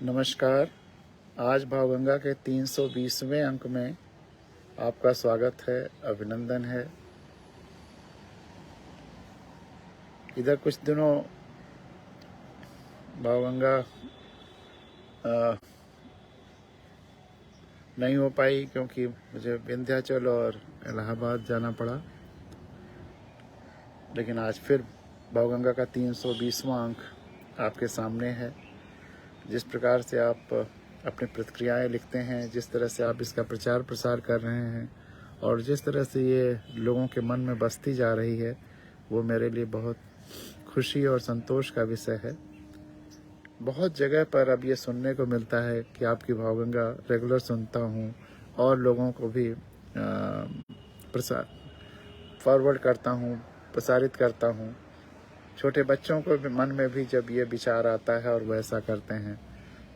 नमस्कार। आज भावगंगा के 320वें अंक में आपका स्वागत है, अभिनंदन है। इधर कुछ दिनों भावगंगा नहीं हो पाई क्योंकि मुझे विंध्याचल और इलाहाबाद जाना पड़ा, लेकिन आज फिर भावगंगा का 320वां अंक आपके सामने है। जिस प्रकार से आप अपनी प्रतिक्रियाएं लिखते हैं, जिस तरह से आप इसका प्रचार प्रसार कर रहे हैं और जिस तरह से ये लोगों के मन में बसती जा रही है, वो मेरे लिए बहुत खुशी और संतोष का विषय है। बहुत जगह पर अब ये सुनने को मिलता है कि आपकी भावगंगा रेगुलर सुनता हूँ और लोगों को भी फॉरवर्ड करता हूँ, प्रसारित करता हूँ। छोटे बच्चों को भी मन में भी जब ये विचार आता है और वैसा करते हैं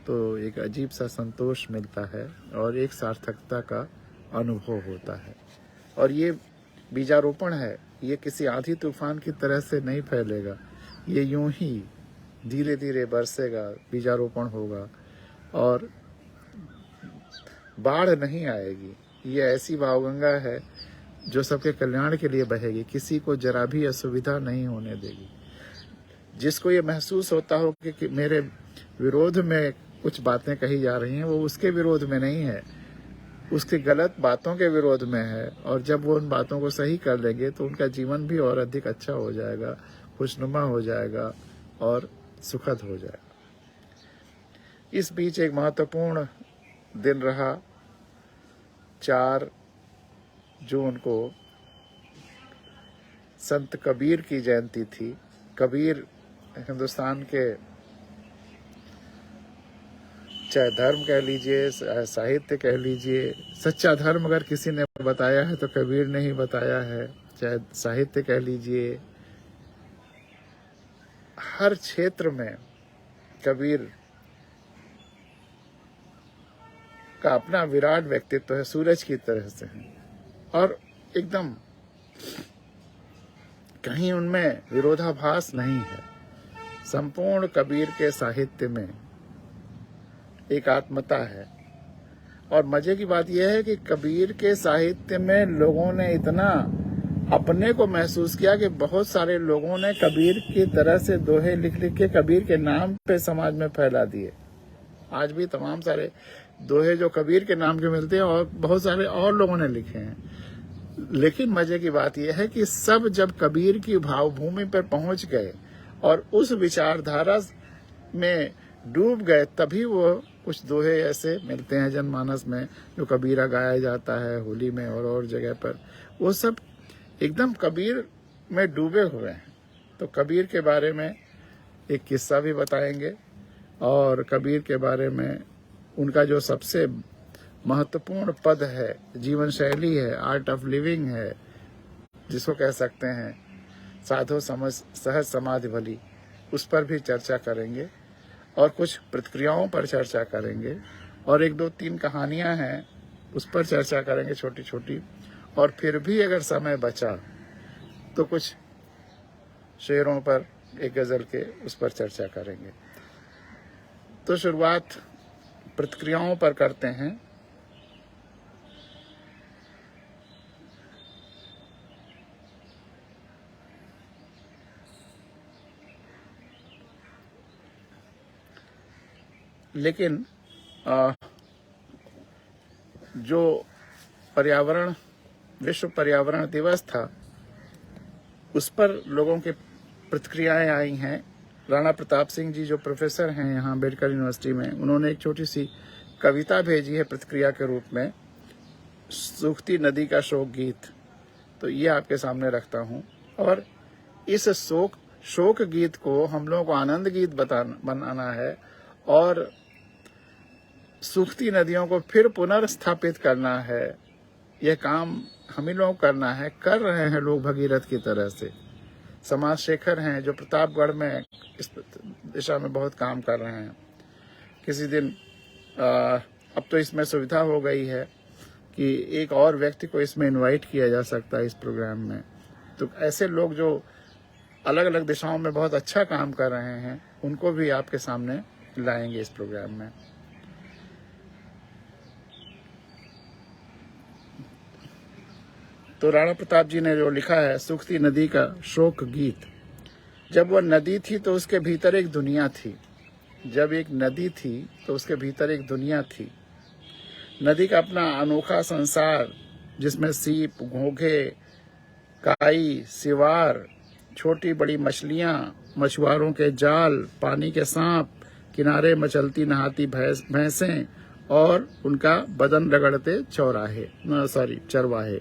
तो एक अजीब सा संतोष मिलता है और एक सार्थकता का अनुभव होता है। और ये बीजारोपण है, ये किसी आंधी तूफान की तरह से नहीं फैलेगा, ये यूं ही धीरे धीरे बरसेगा, बीजारोपण होगा और बाढ़ नहीं आएगी। ये ऐसी भावगंगा है जो सबके कल्याण के लिए बहेगी, किसी को जरा भी असुविधा नहीं होने देगी। जिसको ये महसूस होता हो कि मेरे विरोध में कुछ बातें कही जा रही हैं, वो उसके विरोध में नहीं है, उसके गलत बातों के विरोध में है। और जब वो उन बातों को सही कर लेंगे तो उनका जीवन भी और अधिक अच्छा हो जाएगा, खुशनुमा हो जाएगा और सुखद हो जाएगा। इस बीच एक महत्वपूर्ण दिन रहा, 4 जून को संत कबीर की जयंती थी। कबीर हिंदुस्तान के चाहे धर्म कह लीजिए, साहित्य कह लीजिए, सच्चा धर्म अगर किसी ने बताया है तो कबीर ने ही बताया है। चाहे साहित्य कह लीजिए, हर क्षेत्र में कबीर का अपना विराट व्यक्तित्व है, सूरज की तरह से है और एकदम कहीं उनमें विरोधाभास नहीं है। संपूर्ण कबीर के साहित्य में एकात्मता है। और मजे की बात यह है कि कबीर के साहित्य में लोगों ने इतना अपने को महसूस किया कि बहुत सारे लोगों ने कबीर की तरह से दोहे लिख लिख के कबीर के नाम पे समाज में फैला दिए। आज भी तमाम सारे दोहे जो कबीर के नाम के मिलते हैं और बहुत सारे और लोगों ने लिखे हैं। लेकिन मजे की बात यह है कि सब जब कबीर की भावभूमि पर पहुंच गए और उस विचारधारा में डूब गए, तभी वो कुछ दोहे ऐसे मिलते हैं जनमानस में जो कबीरा गाया जाता है होली में और जगह पर, वो सब एकदम कबीर में डूबे हुए हैं। तो कबीर के बारे में एक किस्सा भी बताएंगे और कबीर के बारे में उनका जो सबसे महत्वपूर्ण पद है, जीवन शैली है, आर्ट ऑफ लिविंग है, जिसको कह सकते हैं साधो समझ सहज समाधि भली, उस पर भी चर्चा करेंगे और कुछ प्रतिक्रियाओं पर चर्चा करेंगे और 1-2-3 कहानियां हैं उस पर चर्चा करेंगे छोटी छोटी। और फिर भी अगर समय बचा तो कुछ शेरों पर, एक गजल के, उस पर चर्चा करेंगे। तो शुरुआत प्रतिक्रियाओं पर करते हैं। लेकिन जो विश्व पर्यावरण दिवस था, उस पर लोगों की प्रतिक्रियाएं आई हैं। राणा प्रताप सिंह जी जो प्रोफेसर हैं यहाँ अम्बेडकर यूनिवर्सिटी में, उन्होंने एक छोटी सी कविता भेजी है प्रतिक्रिया के रूप में, सूखती नदी का शोक गीत। तो ये आपके सामने रखता हूँ। और इस शोक गीत को हम लोगों को आनंद गीत बनाना है और सूखती नदियों को फिर पुनर्स्थापित करना है। यह काम हम ही लोग करना है, कर रहे हैं लोग भगीरथ की तरह से। समाज शेखर हैं जो प्रतापगढ़ में इस दिशा में बहुत काम कर रहे हैं। किसी दिन अब तो इसमें सुविधा हो गई है कि एक और व्यक्ति को इसमें इनवाइट किया जा सकता है इस प्रोग्राम में। तो ऐसे लोग जो अलग अलग दिशाओं में बहुत अच्छा काम कर रहे हैं, उनको भी आपके सामने लाएंगे इस प्रोग्राम में। तो राणा प्रताप जी ने जो लिखा है सूखती नदी का शोक गीत, जब वह नदी थी तो उसके भीतर एक दुनिया थी। जब एक नदी थी तो उसके भीतर एक दुनिया थी। नदी का अपना अनोखा संसार, जिसमें सीप, घोंघे, काई, सिवार, छोटी बड़ी मछलियां, मछुआरों के जाल, पानी के सांप, किनारे मचलती नहाती भैंसें और उनका बदन रगड़ते चरवाहे।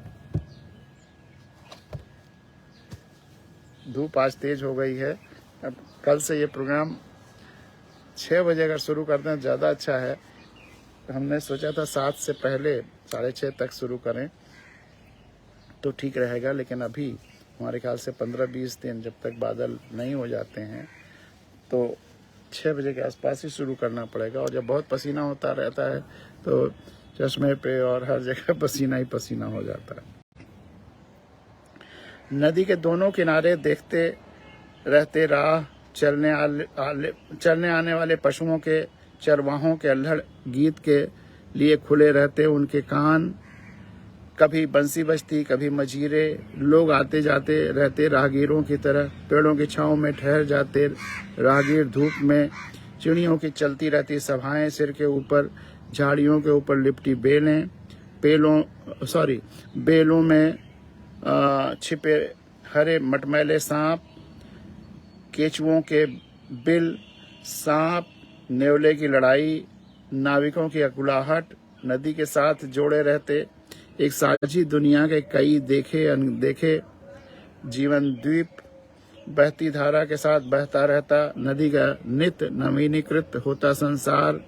धूप आज तेज हो गई है। अब कल से ये प्रोग्राम 6 बजे अगर शुरू कर दें ज़्यादा अच्छा है। हमने सोचा था 7 से पहले 6:30 तक शुरू करें तो ठीक रहेगा, लेकिन अभी हमारे ख्याल से 15-20 दिन जब तक बादल नहीं हो जाते हैं तो 6 बजे के आसपास ही शुरू करना पड़ेगा। और जब बहुत पसीना होता रहता है तो चश्मे पे और हर जगह पसीना ही पसीना हो जाता है। नदी के दोनों किनारे देखते रहते राह चलने आने वाले पशुओं के, चरवाहों के अल्हड़ गीत के लिए खुले रहते उनके कान। कभी बंसी बजती, कभी मजीरे। लोग आते जाते रहते राहगीरों की तरह। पेड़ों की छांव में ठहर जाते राहगीर धूप में। चिड़ियों की चलती रहती सभाएं सिर के ऊपर। झाड़ियों के ऊपर लिपटी बेलों में छिपे हरे मटमैले सांप, केचुओं के बिल, सांप नेवले की लड़ाई, नाविकों की अकुलाहट नदी के साथ जोड़े रहते एक साझी दुनिया के कई देखे अनदेखे जीवन द्वीप। बहती धारा के साथ बहता रहता नदी का नित्य नवीनीकृत होता संसार।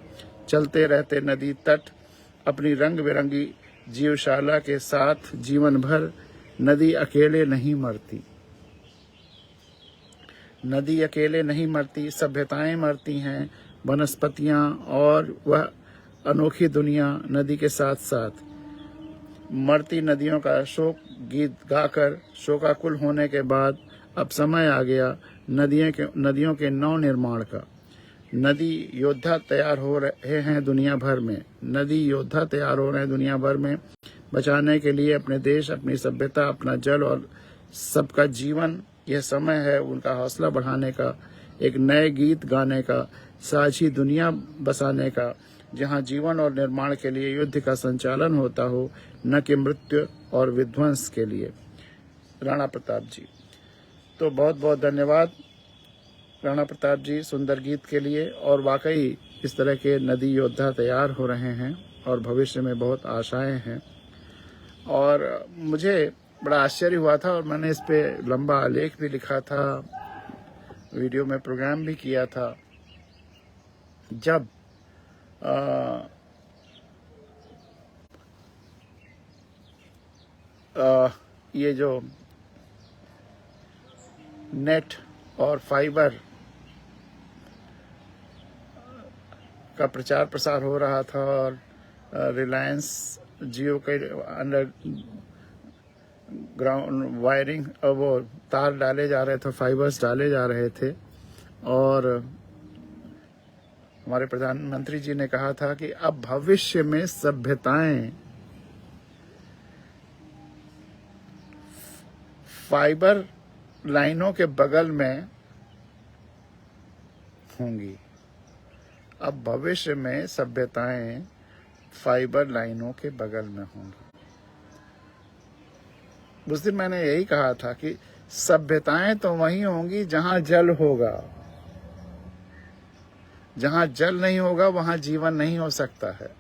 चलते रहते नदी तट अपनी रंग बिरंगी जीवशाला के साथ जीवन भर। नदी अकेले नहीं मरती, नदी अकेले नहीं मरती, सभ्यताएं मरती हैं, वनस्पतियां और वह अनोखी दुनिया नदी के साथ साथ। मरती नदियों का शोक गीत गाकर शोकाकुल होने के बाद अब समय आ गया नदियों के नव निर्माण का। नदी योद्धा तैयार हो रहे हैं दुनिया भर में। नदी योद्धा तैयार हो रहे हैं दुनिया भर में बचाने के लिए अपने देश, अपनी सभ्यता, अपना जल और सबका जीवन। यह समय है उनका हौसला बढ़ाने का, एक नए गीत गाने का, साझी दुनिया बसाने का, जहां जीवन और निर्माण के लिए युद्ध का संचालन होता हो, न कि मृत्यु और विध्वंस के लिए। राणा प्रताप जी। तो बहुत बहुत धन्यवाद राणा प्रताप जी सुंदर गीत के लिए। और वाकई इस तरह के नदी योद्धा तैयार हो रहे हैं और भविष्य में बहुत आशाएं हैं। और मुझे बड़ा आश्चर्य हुआ था और मैंने इस पे लंबा आलेख भी लिखा था, वीडियो में प्रोग्राम भी किया था। जब ये जो नेट और फाइबर का प्रचार प्रसार हो रहा था और रिलायंस जियो के अंडर ग्राउंड वायरिंग वो तार डाले जा रहे थे, फाइबर्स डाले जा रहे थे, और हमारे प्रधानमंत्री जी ने कहा था कि अब भविष्य में सभ्यताएं फाइबर लाइनों के बगल में होंगी। अब भविष्य में सभ्यताएं फाइबर लाइनों के बगल में होंगी। उस दिन मैंने यही कहा था कि सभ्यताएं तो वहीं होंगी जहां जल होगा। जहां जल नहीं होगा वहां जीवन नहीं हो सकता है।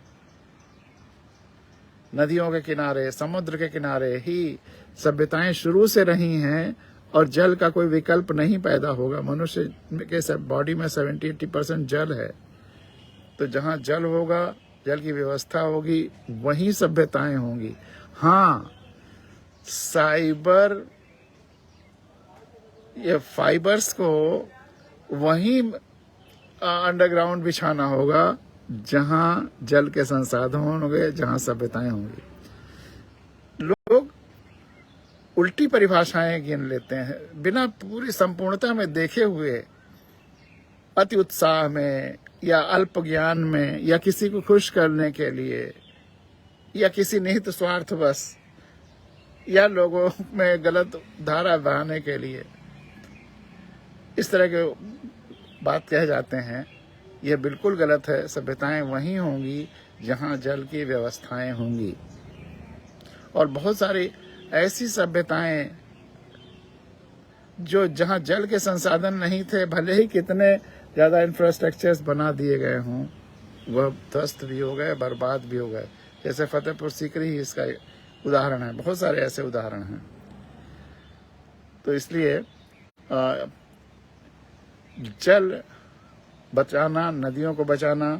नदियों के किनारे, समुद्र के किनारे ही सभ्यताएं शुरू से रही हैं और जल का कोई विकल्प नहीं पैदा होगा। मनुष्य के बॉडी में 70-80% जल है, तो जहां जल होगा, जल की व्यवस्था होगी, वहीं सभ्यताएं होंगी। हाँ, ये फाइबर्स को वहीं अंडरग्राउंड बिछाना होगा जहां जल के संसाधन होंगे, जहां सभ्यताएं होंगी। लोग उल्टी परिभाषाएं गिन लेते हैं बिना पूरी संपूर्णता में देखे हुए। अति उत्साह में या अल्प ज्ञान में या किसी को खुश करने के लिए या किसी निहित स्वार्थ बस या लोगों में गलत धारा बहाने के लिए इस तरह के बात कह जाते हैं, यह बिल्कुल गलत है। सभ्यताएं वहीं होंगी जहां जल की व्यवस्थाएं होंगी, और बहुत सारी ऐसी सभ्यताएं जो जहां जल के संसाधन नहीं थे, भले ही कितने ज्यादा इंफ्रास्ट्रक्चर्स बना दिए गए हों, वह ध्वस्त भी हो गए, बर्बाद भी हो गए। जैसे फतेहपुर सीकरी ही इसका उदाहरण है, बहुत सारे ऐसे उदाहरण हैं। तो इसलिए जल बचाना, नदियों को बचाना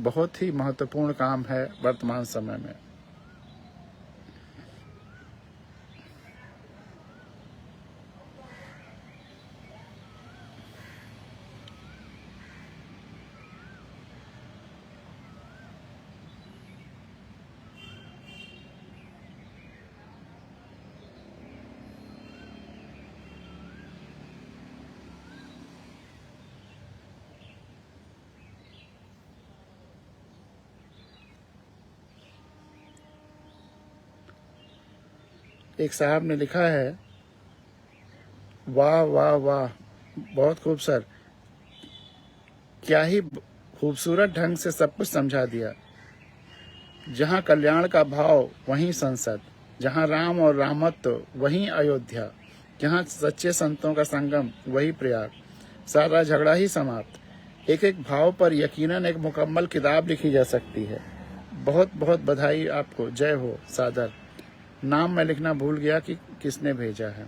बहुत ही महत्वपूर्ण काम है वर्तमान समय में। एक साहब ने लिखा है, वाह वाह वाह, बहुत खूब सर, क्या ही खूबसूरत ढंग से सब कुछ समझा दिया। जहाँ कल्याण का भाव वहीं संसद, जहाँ राम और रामत्व वहीं अयोध्या, जहाँ सच्चे संतों का संगम वही प्रयाग, सारा झगड़ा ही समाप्त। एक एक भाव पर यकीनन एक मुकम्मल किताब लिखी जा सकती है। बहुत बहुत बधाई आपको, जय हो, सादर। नाम मैं लिखना भूल गया कि किसने भेजा है।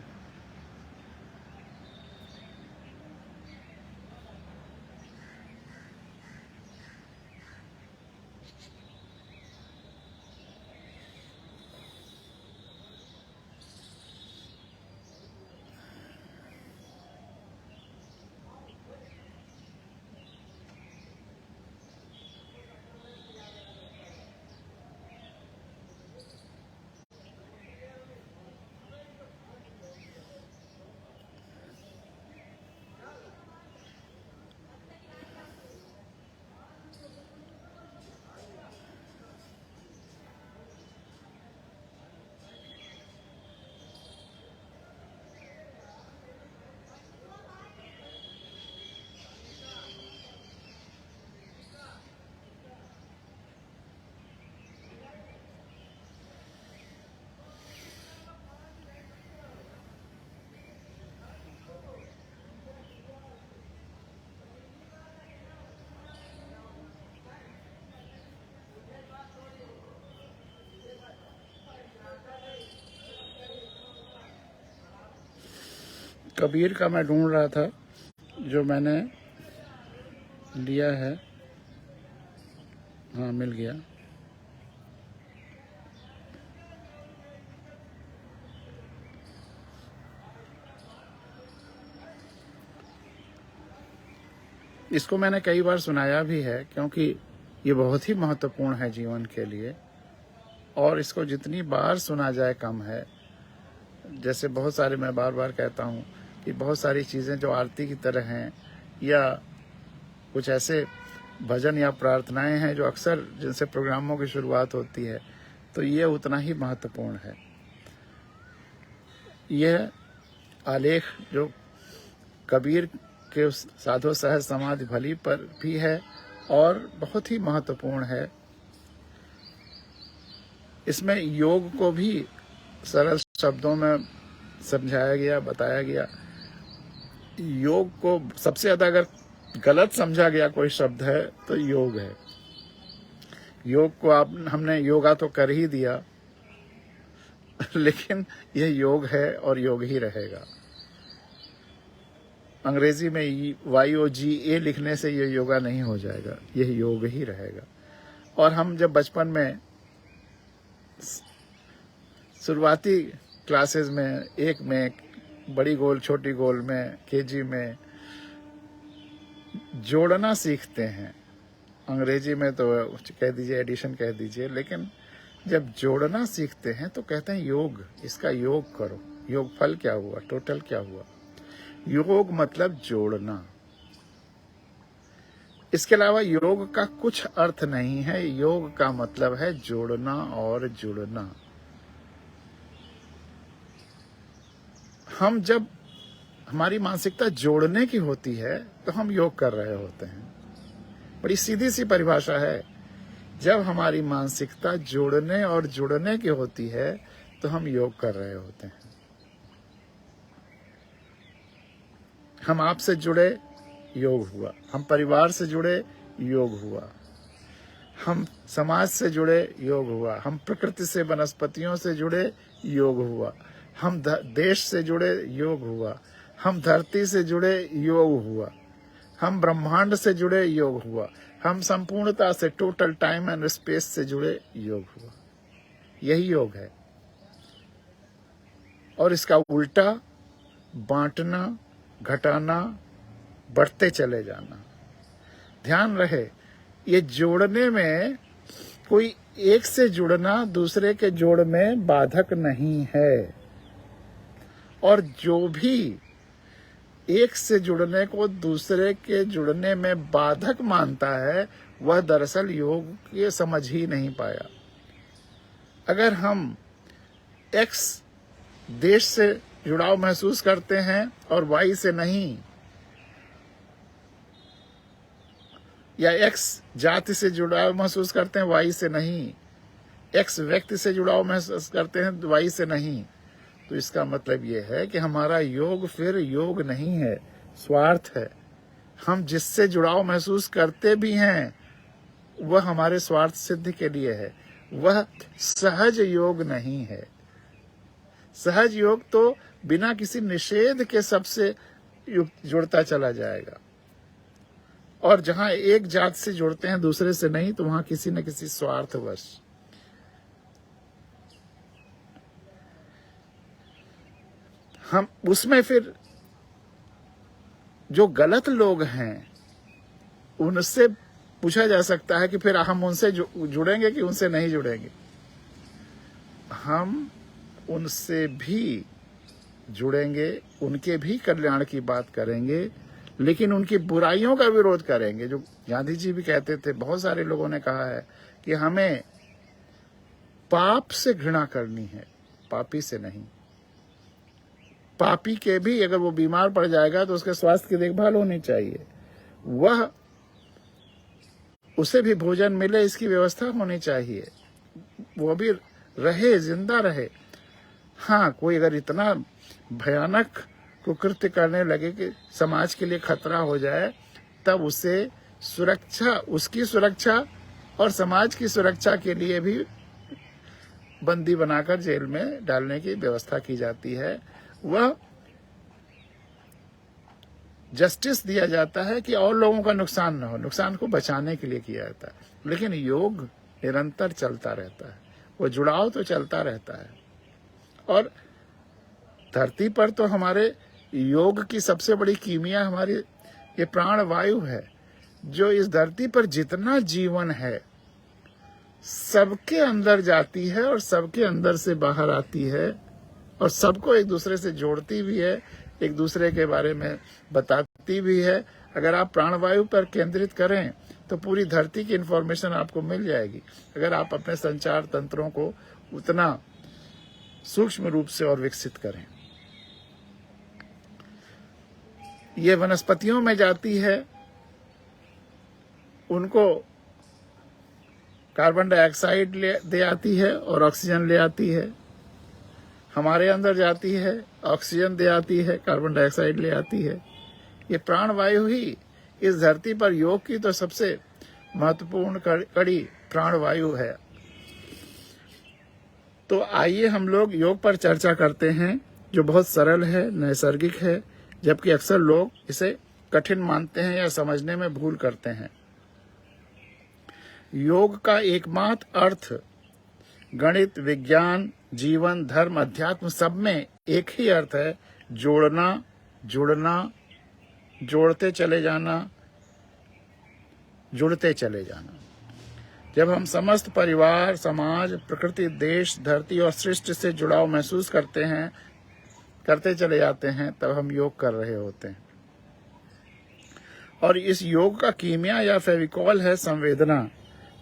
कबीर का मैं ढूंढ रहा था, जो मैंने लिया है। हाँ, मिल गया। इसको मैंने कई बार सुनाया भी है, क्योंकि ये बहुत ही महत्वपूर्ण है जीवन के लिए, और इसको जितनी बार सुना जाए कम है। जैसे बहुत सारे, मैं बार बार कहता हूँ कि बहुत सारी चीज़ें जो आरती की तरह हैं, या कुछ ऐसे भजन या प्रार्थनाएं हैं जो अक्सर जिनसे प्रोग्रामों की शुरुआत होती है, तो ये उतना ही महत्वपूर्ण है। यह आलेख जो कबीर के साधो सहज समाधि भली पर भी है और बहुत ही महत्वपूर्ण है। इसमें योग को भी सरल शब्दों में समझाया गया, बताया गया। योग को सबसे ज्यादा अगर गलत समझा गया कोई शब्द है तो योग है। योग को हमने योगा तो कर ही दिया, लेकिन यह योग है और योग ही रहेगा। अंग्रेजी में YOGA लिखने से यह योगा नहीं हो जाएगा, यह योग ही रहेगा। और हम जब बचपन में शुरुआती क्लासेस में, एक में, बड़ी गोल छोटी गोल में, KG में जोड़ना सीखते हैं। अंग्रेजी में तो कह दीजिए एडिशन कह दीजिए, लेकिन जब जोड़ना सीखते हैं तो कहते हैं योग, इसका योग करो। योग फल क्या हुआ, टोटल क्या हुआ? योग मतलब जोड़ना। इसके अलावा योग का कुछ अर्थ नहीं है। योग का मतलब है जोड़ना और जुड़ना। हम जब हमारी मानसिकता जोड़ने की होती है तो हम योग कर रहे होते हैं। बड़ी सीधी सी परिभाषा है। जब हमारी मानसिकता जोड़ने और जुड़ने की होती है तो हम योग कर रहे होते हैं। हम आपसे जुड़े, योग हुआ। हम परिवार से जुड़े, योग हुआ। हम समाज से जुड़े, योग हुआ। हम प्रकृति से, वनस्पतियों से जुड़े, योग हुआ। हम देश से जुड़े, योग हुआ। हम धरती से जुड़े, योग हुआ। हम ब्रह्मांड से जुड़े, योग हुआ। हम संपूर्णता से, टोटल टाइम एंड स्पेस से जुड़े, योग हुआ। यही योग है। और इसका उल्टा बांटना, घटाना, बढ़ते चले जाना। ध्यान रहे, ये जोड़ने में कोई एक से जुड़ना दूसरे के जोड़ में बाधक नहीं है। और जो भी एक से जुड़ने को दूसरे के जुड़ने में बाधक मानता है, वह दरअसल योग ये समझ ही नहीं पाया। अगर हम एक्स देश से जुड़ाव महसूस करते हैं और वाई से नहीं, या एक्स जाति से जुड़ाव महसूस करते हैं, वाई से नहीं, एक्स व्यक्ति से जुड़ाव महसूस करते हैं, वाई से नहीं, तो इसका मतलब यह है कि हमारा योग फिर योग नहीं है, स्वार्थ है। हम जिससे जुड़ाव महसूस करते भी हैं वह हमारे स्वार्थ सिद्धि के लिए है। वह सहज योग नहीं है। सहज योग तो बिना किसी निषेध के सबसे जुड़ता चला जाएगा। और जहां एक जात से जुड़ते हैं दूसरे से नहीं, तो वहां किसी न किसी स्वार्थवश। हम उसमें फिर जो गलत लोग हैं उनसे पूछा जा सकता है कि फिर हम उनसे जुड़ेंगे कि उनसे नहीं जुड़ेंगे। हम उनसे भी जुड़ेंगे, उनके भी कल्याण की बात करेंगे, लेकिन उनकी बुराइयों का विरोध करेंगे। जो गांधी जी भी कहते थे, बहुत सारे लोगों ने कहा है कि हमें पाप से घृणा करनी है, पापी से नहीं। पापी के भी अगर वो बीमार पड़ जाएगा तो उसके स्वास्थ्य की देखभाल होनी चाहिए, वह उसे भी भोजन मिले इसकी व्यवस्था होनी चाहिए, वो भी रहे, जिंदा रहे। हाँ, कोई अगर इतना भयानक कुकृत्य करने लगे कि समाज के लिए खतरा हो जाए, तब उसे सुरक्षा, उसकी सुरक्षा और समाज की सुरक्षा के लिए भी बंदी बनाकर जेल में डालने की व्यवस्था की जाती है। वह जस्टिस दिया जाता है कि और लोगों का नुकसान न हो, नुकसान को बचाने के लिए किया जाता है। लेकिन योग निरंतर चलता रहता है, वो जुड़ाव तो चलता रहता है। और धरती पर तो हमारे योग की सबसे बड़ी कीमिया हमारी ये प्राण वायु है, जो इस धरती पर जितना जीवन है सबके अंदर जाती है और सबके अंदर से बाहर आती है, और सबको एक दूसरे से जोड़ती भी है, एक दूसरे के बारे में बताती भी है। अगर आप प्राणवायु पर केंद्रित करें तो पूरी धरती की इंफॉर्मेशन आपको मिल जाएगी, अगर आप अपने संचार तंत्रों को उतना सूक्ष्म रूप से और विकसित करें। ये वनस्पतियों में जाती है, उनको कार्बन डाइऑक्साइड दे आती है और ऑक्सीजन ले आती है। हमारे अंदर जाती है, ऑक्सीजन दे आती है, कार्बन डाइऑक्साइड ले आती है। ये प्राणवायु ही इस धरती पर योग की तो सबसे महत्वपूर्ण कड़ी प्राणवायु है। तो आइए हम लोग योग पर चर्चा करते हैं, जो बहुत सरल है, नैसर्गिक है, जबकि अक्सर लोग इसे कठिन मानते हैं या समझने में भूल करते हैं। योग का एकमात्र अर्थ गणित, विज्ञान, जीवन, धर्म, अध्यात्म सब में एक ही अर्थ है, जोड़ना, जुड़ना, जोड़ते चले जाना, जुड़ते चले जाना। जब हम समस्त परिवार, समाज, प्रकृति, देश, धरती और सृष्टि से जुड़ाव महसूस करते हैं, करते चले जाते हैं, तब हम योग कर रहे होते हैं। और इस योग का कीमिया या फेविकॉल है संवेदना।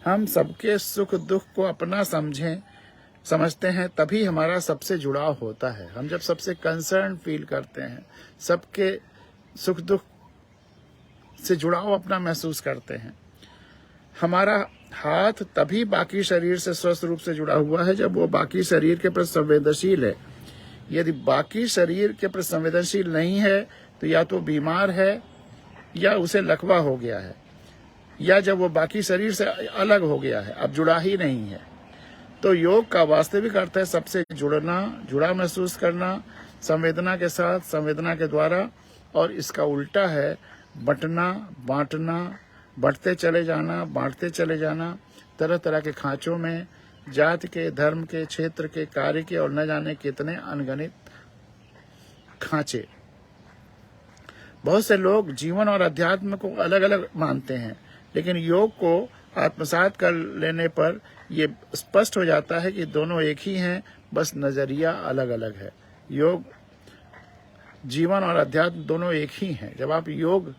हम सबके सुख दुख को अपना समझते हैं, तभी हमारा सबसे जुड़ाव होता है। हम जब सबसे कंसर्न फील करते हैं, सबके सुख दुख से जुड़ाव अपना महसूस करते हैं, हमारा हाथ तभी बाकी शरीर से स्वस्थ रूप से जुड़ा हुआ है जब वो बाकी शरीर के प्रति संवेदनशील है। यदि बाकी शरीर के प्रति संवेदनशील नहीं है तो या तो बीमार है या उसे लकवा हो गया है, या जब वो बाकी शरीर से अलग हो गया है, अब जुड़ा ही नहीं है। तो योग का वास्तविक अर्थ है सबसे जुड़ना, जुड़ा महसूस करना, संवेदना के साथ, संवेदना के द्वारा। और इसका उल्टा है बंटना, बांटना, बढ़ते चले जाना, बांटते चले जाना, तरह तरह के खांचों में, जात के, धर्म के, क्षेत्र के, कार्य के और न जाने कितने अनगणित खांचे। बहुत से लोग जीवन और अध्यात्म को अलग अलग मानते हैं, लेकिन योग को आत्मसात कर लेने पर ये स्पष्ट हो जाता है कि दोनों एक ही हैं, बस नजरिया अलग अलग है। योग, जीवन और अध्यात्म दोनों एक ही हैं। जब आप योग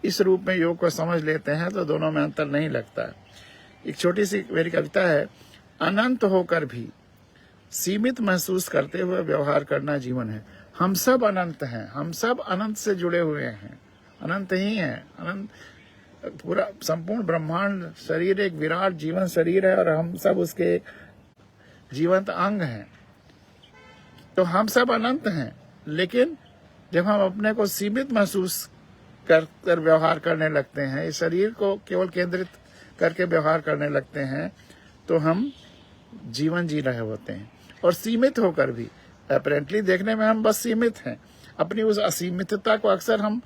इस रूप में योग को समझ लेते हैं तो दोनों में अंतर नहीं लगता है। एक छोटी सी मेरी कविता है, अनंत होकर भी सीमित महसूस करते हुए व्यवहार करना जीवन है। हम सब अनंत हैं, हम सब अनंत से जुड़े हुए हैं, अनंत ही हैं। अनंत पूरा संपूर्ण ब्रह्मांड शरीर एक विराट जीवन शरीर है और हम सब उसके जीवंत अंग हैं। तो हम सब अनंत हैं, लेकिन जब हम अपने को सीमित महसूस कर व्यवहार करने लगते हैं, इस शरीर को केवल केंद्रित करके व्यवहार करने लगते हैं, तो हम जीवन जी रहे होते हैं। और सीमित होकर भी अपरेंटली देखने में हम बस सीमित हैं, अपनी उस असीमितता को अक्सर हम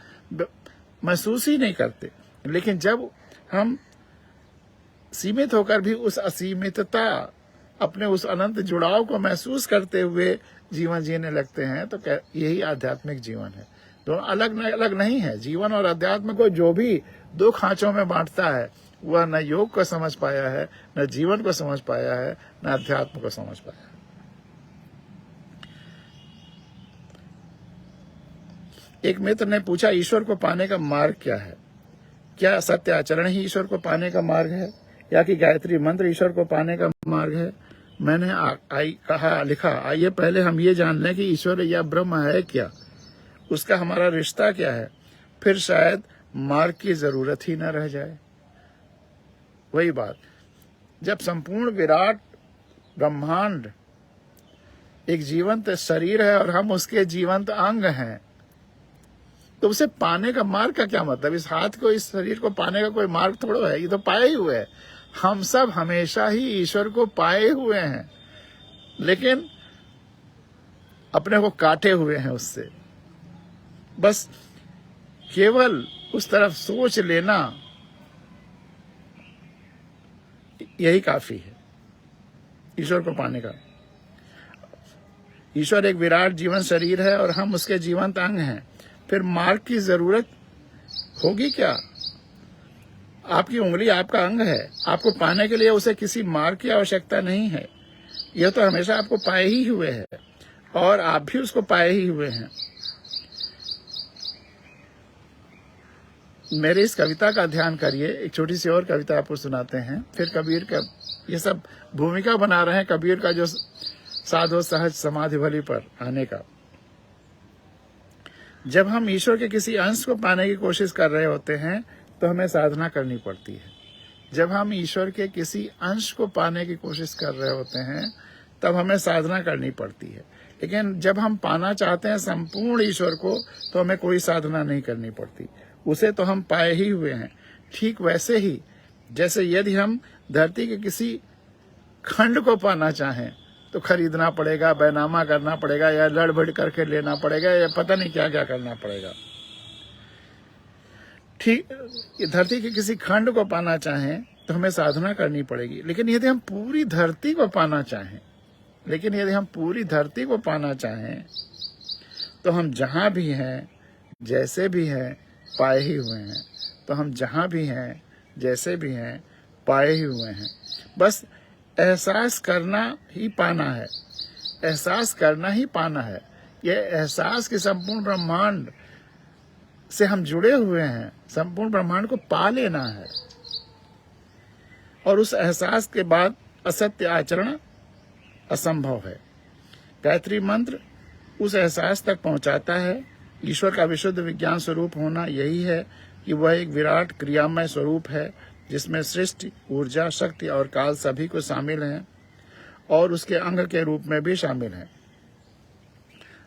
महसूस ही नहीं करते। लेकिन जब हम सीमित होकर भी उस असीमितता, अपने उस अनंत जुड़ाव को महसूस करते हुए जीवन जीने लगते हैं, तो यही आध्यात्मिक जीवन है। दोनों अलग अलग नहीं है। जीवन और अध्यात्म को जो भी दो खांचों में बांटता है, वह न योग को समझ पाया है, न जीवन को समझ पाया है, न अध्यात्म को समझ पाया है। एक मित्र ने पूछा, ईश्वर को पाने का मार्ग क्या है? क्या सत्य आचरण ही ईश्वर को पाने का मार्ग है, या कि गायत्री मंत्र ईश्वर को पाने का मार्ग है? मैंने लिखा, आइए पहले हम ये जान लें कि ईश्वर या ब्रह्म है क्या, उसका हमारा रिश्ता क्या है, फिर शायद मार्ग की जरूरत ही न रह जाए। वही बात, जब संपूर्ण विराट ब्रह्मांड एक जीवंत शरीर है और हम उसके जीवंत अंग हैं, तो उसे पाने का मार्ग का क्या मतलब? इस हाथ को, इस शरीर को पाने का कोई मार्ग थोड़ा है, ये तो पाए ही हुए है। हम सब हमेशा ही ईश्वर को पाए हुए हैं, लेकिन अपने को काटे हुए हैं उससे। बस केवल उस तरफ सोच लेना यही काफी है ईश्वर को पाने का। ईश्वर एक विराट जीवन शरीर है और हम उसके जीवंत अंग हैं। फिर मार्ग की जरूरत होगी क्या? आपकी उंगली आपका अंग है, आपको पाने के लिए उसे किसी मार्ग की आवश्यकता नहीं है। यह तो हमेशा आपको पाए ही हुए है और आप भी उसको पाए ही हुए हैं। मेरी इस कविता का ध्यान करिए। एक छोटी सी और कविता आपको सुनाते हैं। फिर कबीर का, ये सब भूमिका बना रहे हैं कबीर का जो साधो सहज समाधि भली पर आने का। जब हम ईश्वर के किसी अंश को पाने की कोशिश कर रहे होते हैं तो हमें साधना करनी पड़ती है। जब हम ईश्वर के किसी अंश को पाने की कोशिश कर रहे होते हैं तब हमें साधना करनी पड़ती है। लेकिन जब हम पाना चाहते हैं संपूर्ण ईश्वर को, तो हमें कोई साधना नहीं करनी पड़ती, उसे तो हम पाए ही हुए हैं। ठीक वैसे ही जैसे यदि हम धरती के किसी खंड को पाना चाहें तो खरीदना पड़ेगा, बैनामा करना पड़ेगा, या लड़बड़ करके लेना पड़ेगा, या पता नहीं क्या क्या करना पड़ेगा। ठीक, धरती के किसी खंड को पाना चाहें तो हमें साधना करनी पड़ेगी। लेकिन यदि हम पूरी धरती को पाना चाहें, तो हम जहां भी हैं, जैसे भी हैं, पाए ही हुए हैं। तो हम जहां भी हैं, जैसे भी हैं, पाए ही हुए हैं। बस एहसास करना ही पाना है, एहसास करना ही पाना है। यह एहसास कि संपूर्ण ब्रह्मांड से हम जुड़े हुए हैं, संपूर्ण ब्रह्मांड को पा लेना है। और उस एहसास के बाद असत्य आचरण असंभव है। गायत्री मंत्र उस एहसास तक पहुंचाता है। ईश्वर का विशुद्ध विज्ञान स्वरूप होना यही है कि वह एक विराट क्रियामय स्वरूप है, जिसमें सृष्टि, ऊर्जा, शक्ति और काल सभी को शामिल हैं और उसके अंग के रूप में भी शामिल हैं।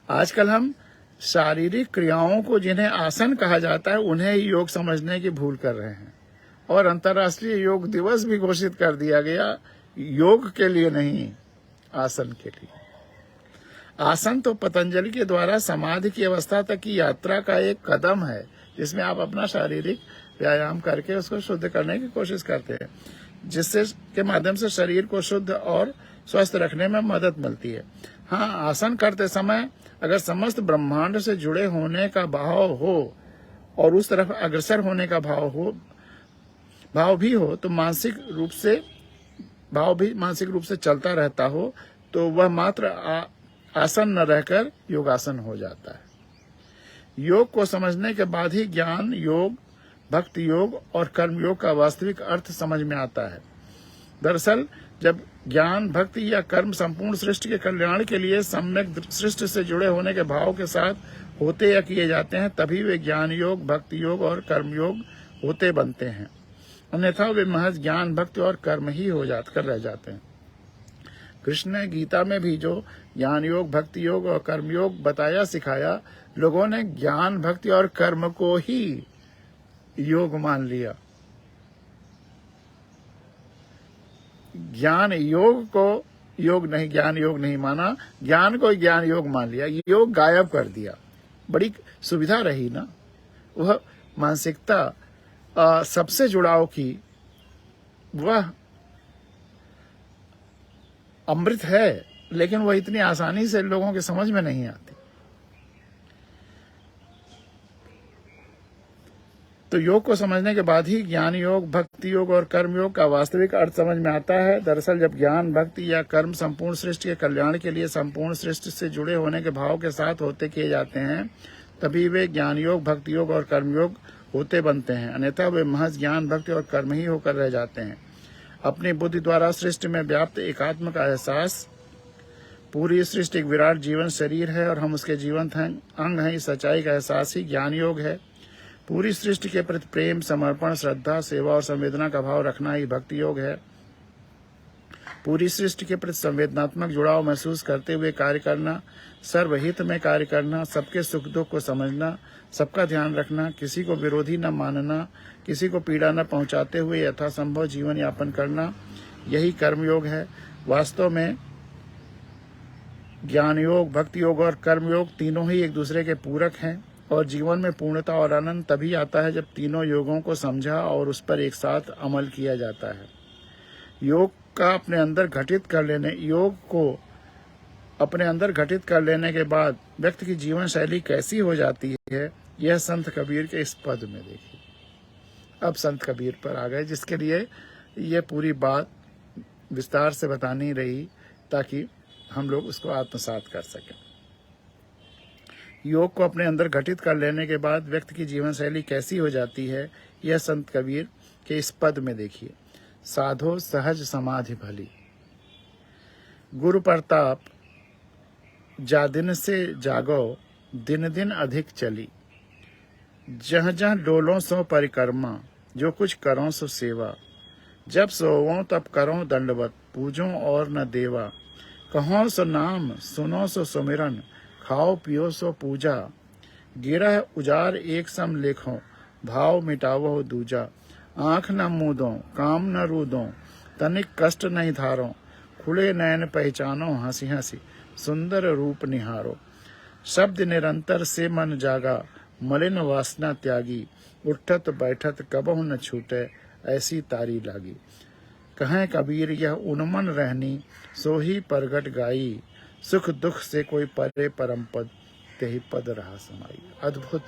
आजकल हम शारीरिक क्रियाओं को, जिन्हें आसन कहा जाता है, उन्हें ही योग समझने की भूल कर रहे हैं और अंतर्राष्ट्रीय योग दिवस भी घोषित कर दिया गया, योग के लिए नहीं, आसन के लिए। आसन तो पतंजलि के द्वारा समाधि की अवस्था तक की यात्रा का एक कदम है, जिसमें आप अपना शारीरिक व्यायाम करके उसको शुद्ध करने की कोशिश करते हैं, जिससे के माध्यम से शरीर को शुद्ध और स्वस्थ रखने में मदद मिलती है। हाँ, आसन करते समय अगर समस्त ब्रह्मांड से जुड़े होने का भाव हो और उस तरफ अग्रसर होने का भाव भी हो, तो मानसिक रूप से चलता रहता हो, तो वह मात्र आसन न रहकर योगासन हो जाता है। योग को समझने के बाद ही ज्ञान योग, भक्ति योग और कर्म योग का वास्तविक अर्थ समझ में आता है। दरअसल जब ज्ञान, भक्ति या कर्म संपूर्ण सृष्टि के कल्याण के लिए सम्यक सृष्टि से जुड़े होने के भाव के साथ होते या किए जाते हैं, तभी वे ज्ञान योग, भक्ति योग और कर्म योग होते बनते हैं। अन्यथा वे महज ज्ञान, भक्ति और कर्म ही कर रह जाते हैं। कृष्ण ने गीता में भी जो ज्ञान योग, भक्ति योग और कर्म योग बताया सिखाया, लोगों ने ज्ञान, भक्ति और कर्म को ही योग मान लिया। ज्ञान योग को ज्ञान योग नहीं माना, ज्ञान को ज्ञान योग मान लिया, योग गायब कर दिया। बड़ी सुविधा रही ना। वह मानसिकता सबसे जुड़ाव की, वह अमृत है, लेकिन वह इतनी आसानी से लोगों के समझ में नहीं आती। तो योग को समझने के बाद ही ज्ञान योग, भक्ति योग और कर्म योग का वास्तविक अर्थ समझ में आता है। दरअसल जब ज्ञान, भक्ति या कर्म संपूर्ण सृष्टि के कल्याण के लिए संपूर्ण सृष्टि से जुड़े होने के भाव के साथ होते किए जाते हैं, तभी वे ज्ञान योग, भक्ति योग और कर्म योग होते बनते हैं। अन्यथा वे महज ज्ञान, भक्ति और कर्म ही होकर रह जाते हैं। अपनी बुद्धि द्वारा सृष्टि में व्याप्त एकात्म का एहसास, पूरी सृष्टि एक विराट जीवन शरीर है और हम उसके जीवंत अंग हैं, इस सच्चाई का एहसास ही ज्ञान योग है। पूरी सृष्टि के प्रति प्रेम, समर्पण, श्रद्धा, सेवा और संवेदना का भाव रखना ही भक्ति योग है। पूरी सृष्टि के प्रति संवेदनात्मक जुड़ाव महसूस करते हुए कार्य करना, सर्वहित में कार्य करना, सबके सुख दुख को समझना, सबका ध्यान रखना, किसी को विरोधी न मानना, किसी को पीड़ा न पहुंचाते हुए यथासंभव जीवन यापन करना, यही कर्म योग है। वास्तव में ज्ञान योग, भक्ति योग और कर्म योग तीनों ही एक दूसरे के पूरक हैं और जीवन में पूर्णता और आनंद तभी आता है जब तीनों योगों को समझा और उस पर एक साथ अमल किया जाता है। योग को अपने अंदर घटित कर लेने के बाद व्यक्ति की जीवन शैली कैसी हो जाती है, यह संत कबीर के इस पद में देखिए। अब संत कबीर पर आ गए, जिसके लिए ये पूरी बात विस्तार से बतानी रही ताकि हम लोग उसको आत्मसात कर सकें। योग को अपने अंदर घटित कर लेने के बाद व्यक्ति की जीवन शैली कैसी हो जाती है, यह संत कबीर के इस पद में देखिए। साधो सहज समाधि भली, गुरु प्रताप जा दिन से जागो, दिन दिन अधिक चली। जह जह डोलों सो परिक्रमा, जो कुछ करो सो सेवा। जब सोवों तब करो दंडवत, पूजो और न देवा। कहो सो नाम, सुनो सो सुमिरन, खाओ पियो सो पूजा। गिरह उजार एक सम लेखो, भाव मिटावो दूजा। आँख न मूदो, काम न रूदो, तनिक कष्ट नहीं धारो। खुले नयन पहचानो, हंसी हंसी सुंदर रूप निहारो। शब्द निरंतर से मन जागा, मलिन वासना त्यागी। उठत बैठत कबहु न छूटे, ऐसी तारी लागी। कहें कबीर यह उन्मन रहनी, सो ही परगट गाई। सुख दुख से कोई परे परम पद, तेहि पद रहा समाई। अद्भुत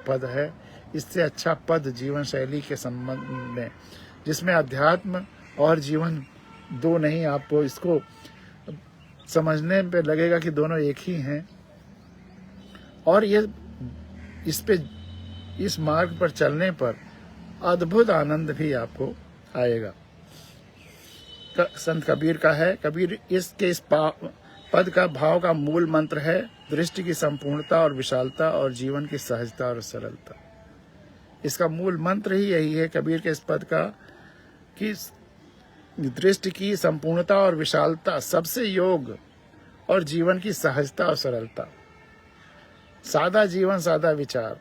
पद है। इससे अच्छा पद जीवन शैली के संबंध में, जिसमें अध्यात्म और जीवन दो नहीं, आपको इसको समझने पे लगेगा कि दोनों एक ही हैं। और ये इस पे इस मार्ग पर चलने पर अद्भुत आनंद भी आपको आएगा। संत कबीर का है, कबीर इस पद का भाव का मूल मंत्र है दृष्टि की संपूर्णता और विशालता और जीवन की सहजता और सरलता। इसका मूल मंत्र ही यही है कबीर के इस पद का कि दृष्टि की संपूर्णता और विशालता, सबसे योग और जीवन की सहजता और सरलता। सादा जीवन सादा विचार,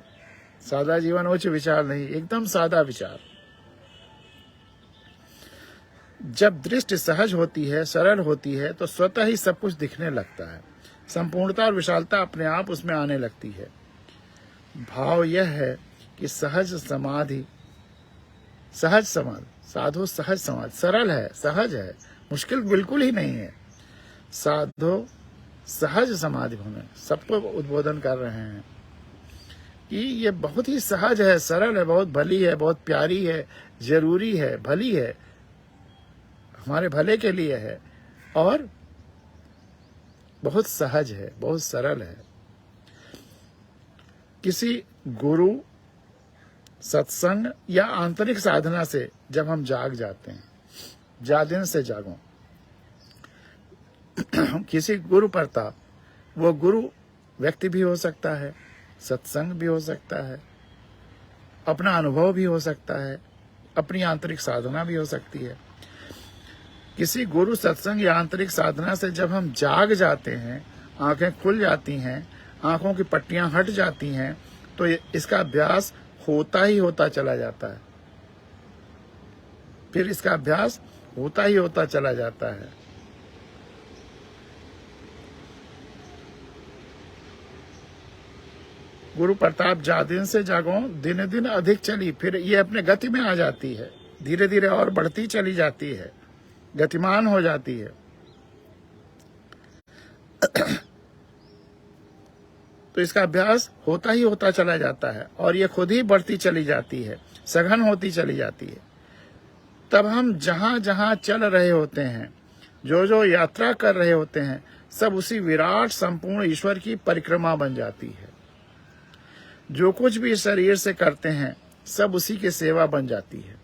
सादा जीवन उच्च विचार नहीं, एकदम सादा विचार। जब दृष्टि सहज होती है, सरल होती है, तो स्वतः ही सब कुछ दिखने लगता है। संपूर्णता और विशालता अपने आप उसमें आने लगती है। भाव यह है कि सहज समाधि, सहज समाधि, साधो सहज समाधि, सरल है, सहज है, मुश्किल बिल्कुल ही नहीं है। साधो सहज समाधि में सबको उद्बोधन कर रहे हैं कि ये बहुत ही सहज है, सरल है, बहुत भली है, बहुत प्यारी है, जरूरी है, भली है, हमारे भले के लिए है और बहुत सहज है, बहुत सरल है। किसी गुरु, सत्संग या आंतरिक साधना से जब हम जाग जाते हैं, जागने से जागो, किसी गुरु प्रताप, वो गुरु व्यक्ति भी हो सकता है, सत्संग भी हो सकता है, अपना अनुभव भी हो सकता है, अपनी आंतरिक साधना भी हो सकती है। किसी गुरु, सत्संग या आंतरिक साधना से जब हम जाग जाते हैं, आंखें खुल जाती हैं, आंखों की पट्टियां हट जाती हैं, तो इसका अभ्यास होता ही होता चला जाता है। फिर इसका अभ्यास होता ही होता चला जाता है। गुरु प्रताप जा दिन से जागो, दिन दिन अधिक चली, फिर ये अपने गति में आ जाती है, धीरे धीरे और बढ़ती चली जाती है, गतिमान हो जाती है। तो इसका अभ्यास होता ही होता चला जाता है और ये खुद ही बढ़ती चली जाती है, सघन होती चली जाती है। तब हम जहां जहां चल रहे होते हैं, जो जो यात्रा कर रहे होते हैं, सब उसी विराट संपूर्ण ईश्वर की परिक्रमा बन जाती है। जो कुछ भी शरीर से करते हैं, सब उसी की सेवा बन जाती है।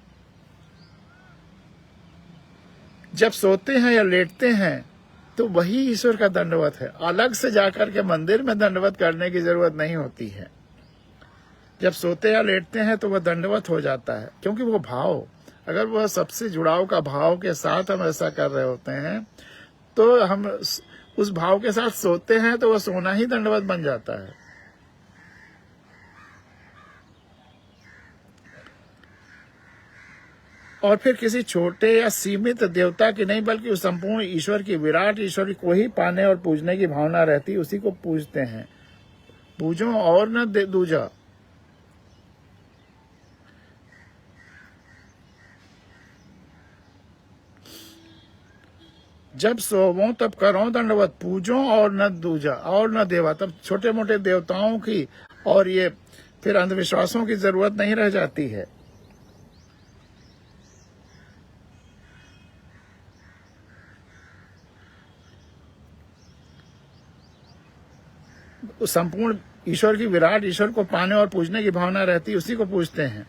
जब सोते हैं या लेटते हैं, तो वही ईश्वर का दंडवत है। अलग से जाकर के मंदिर में दंडवत करने की जरूरत नहीं होती है। जब सोते या लेटते हैं तो वह दंडवत हो जाता है, क्योंकि वो भाव, अगर वह सबसे जुड़ाव का भाव के साथ हम ऐसा कर रहे होते हैं, तो हम उस भाव के साथ सोते हैं तो वह सोना ही दंडवत बन जाता है। और फिर किसी छोटे या सीमित देवता की नहीं, बल्कि उस संपूर्ण ईश्वर की, विराट ईश्वर को ही पाने और पूजने की भावना रहती, उसी को पूजते हैं। पूजो और न दूजा। जब सोवो तब करो दंडवत, पूजो और न दूजा और न देवा। तब छोटे मोटे देवताओं की और ये फिर अंधविश्वासों की जरूरत नहीं रह जाती है। उस संपूर्ण ईश्वर की, विराट ईश्वर को पाने और पूजने की भावना रहती, उसी को पूजते हैं।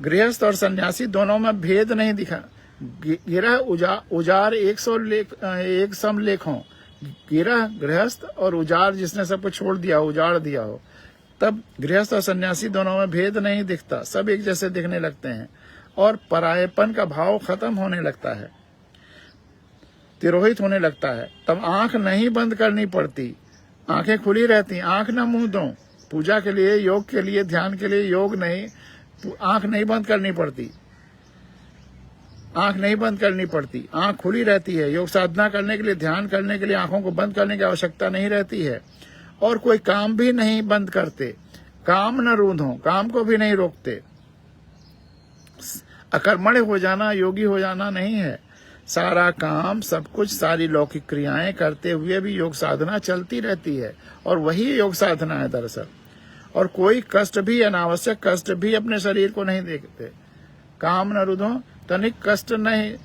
गृहस्थ और सन्यासी दोनों में भेद नहीं दिखा। गिरह उजार एक सम लेख हो। गिरह गृहस्थ और उजार जिसने सबको छोड़ दिया, उजाड़ दिया हो, तब गृहस्थ और सन्यासी दोनों में भेद नहीं दिखता, सब एक जैसे दिखने लगते हैं और परायेपन का भाव खत्म होने लगता है, तिरोहित होने लगता है। तब आंख नहीं बंद करनी पड़ती, आंखें खुली रहती, आंख न मुंह दो। पूजा के लिए, योग के लिए, ध्यान के लिए योग नहीं, आंख नहीं बंद करनी पड़ती, आंख नहीं बंद करनी पड़ती, आंख खुली रहती है। योग साधना करने के लिए, ध्यान करने के लिए आंखों को बंद करने की आवश्यकता नहीं रहती है। और कोई काम भी नहीं बंद करते, काम न रूंधो, काम को भी नहीं रोकते। अकर्मण्य हो जाना, योगी हो जाना नहीं है। सारा काम, सब कुछ, सारी लौकिक क्रियाएं करते हुए भी योग साधना चलती रहती है, और वही योग साधना है दरअसल। और कोई कष्ट भी, अनावश्यक कष्ट भी अपने शरीर को नहीं देखते। काम न रुधो, तनिक कष्ट नहीं,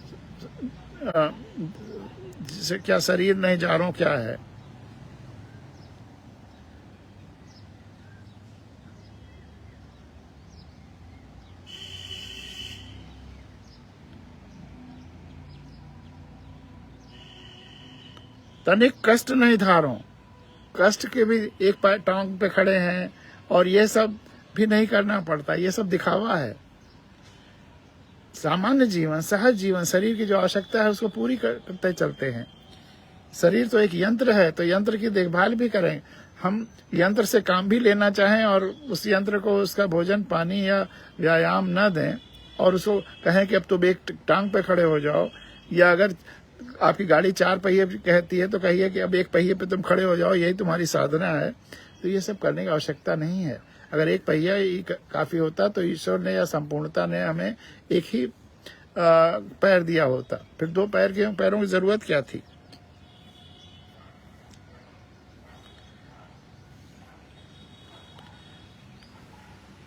जिसे क्या शरीर नहीं जा रहा, क्या है। तनिक कष्ट नहीं धारो, कष्ट के भी एक टांग पे खड़े हैं, और ये सब भी नहीं करना पड़ता, ये सब दिखावा है। सामान्य जीवन, सहज जीवन, शरीर की जो आवश्यकता है उसको पूरी करते चलते हैं। शरीर तो एक यंत्र है, तो यंत्र की देखभाल भी करें। हम यंत्र से काम भी लेना चाहें और उस यंत्र को उसका भोजन पानी या व्यायाम न दें और उसको कहें कि अब तुम एक टांग पे खड़े हो जाओ, या अगर आपकी गाड़ी 4 पहिए कहती है तो कहिए कि अब एक पहिए पे तुम खड़े हो जाओ, यही तुम्हारी साधना है। तो ये सब करने की आवश्यकता नहीं है। अगर एक पहिया ही काफी होता तो ईश्वर ने या संपूर्णता ने हमें एक ही पैर दिया होता, फिर 2 पैरों की जरूरत क्या थी।